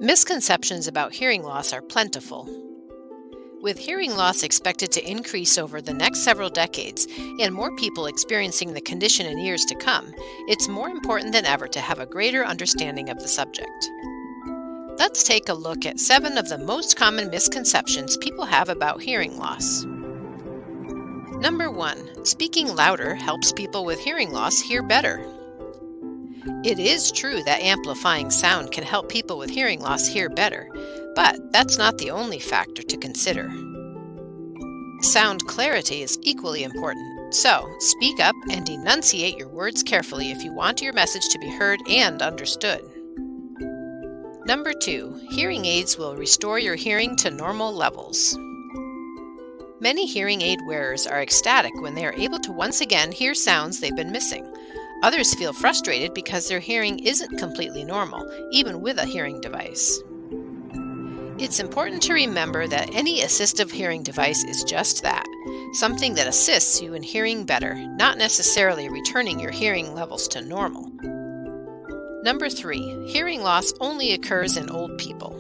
Misconceptions about hearing loss are plentiful. With hearing loss expected to increase over the next several decades and more people experiencing the condition in years to come, it's more important than ever to have a greater understanding of the subject. Let's take a look at 7 of the most common misconceptions people have about hearing loss. Number 1. Speaking louder helps people with hearing loss hear better. It is true that amplifying sound can help people with hearing loss hear better, but that's not the only factor to consider. Sound clarity is equally important, so speak up and enunciate your words carefully if you want your message to be heard and understood. Number 2. Hearing aids will restore your hearing to normal levels. Many hearing aid wearers are ecstatic when they are able to once again hear sounds they've been missing. Others feel frustrated because their hearing isn't completely normal, even with a hearing device. It's important to remember that any assistive hearing device is just that, something that assists you in hearing better, not necessarily returning your hearing levels to normal. Number 3. Hearing loss only occurs in old people.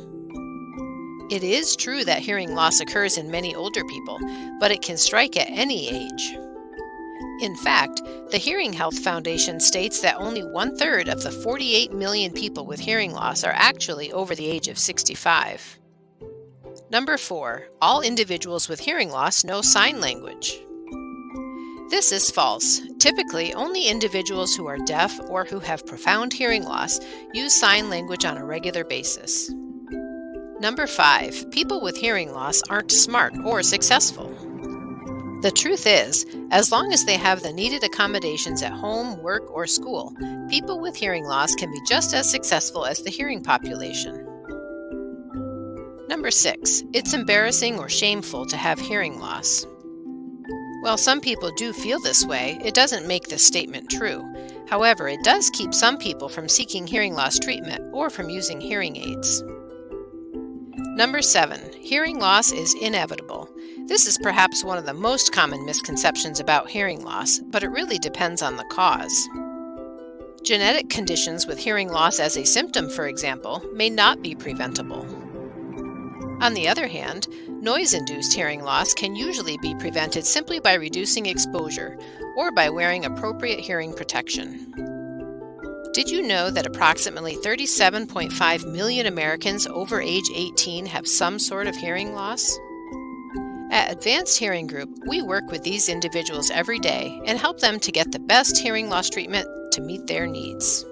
It is true that hearing loss occurs in many older people, but it can strike at any age. In fact, the Hearing Health Foundation states that only 1/3 of the 48 million people with hearing loss are actually over the age of 65. Number 4. All individuals with hearing loss know sign language. This is false. Typically, only individuals who are deaf or who have profound hearing loss use sign language on a regular basis. Number 5. People with hearing loss aren't smart or successful. The truth is, as long as they have the needed accommodations at home, work, or school, people with hearing loss can be just as successful as the hearing population. Number 6. It's embarrassing or shameful to have hearing loss. While some people do feel this way, it doesn't make this statement true. However, it does keep some people from seeking hearing loss treatment or from using hearing aids. Number 7. Hearing loss is inevitable. This is perhaps one of the most common misconceptions about hearing loss, but it really depends on the cause. Genetic conditions with hearing loss as a symptom, for example, may not be preventable. On the other hand, noise-induced hearing loss can usually be prevented simply by reducing exposure or by wearing appropriate hearing protection. Did you know that approximately 37.5 million Americans over age 18 have some sort of hearing loss? At Advanced Hearing Group, we work with these individuals every day and help them to get the best hearing loss treatment to meet their needs.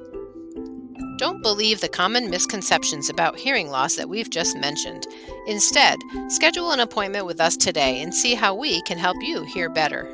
Don't believe the common misconceptions about hearing loss that we've just mentioned. Instead, schedule an appointment with us today and see how we can help you hear better.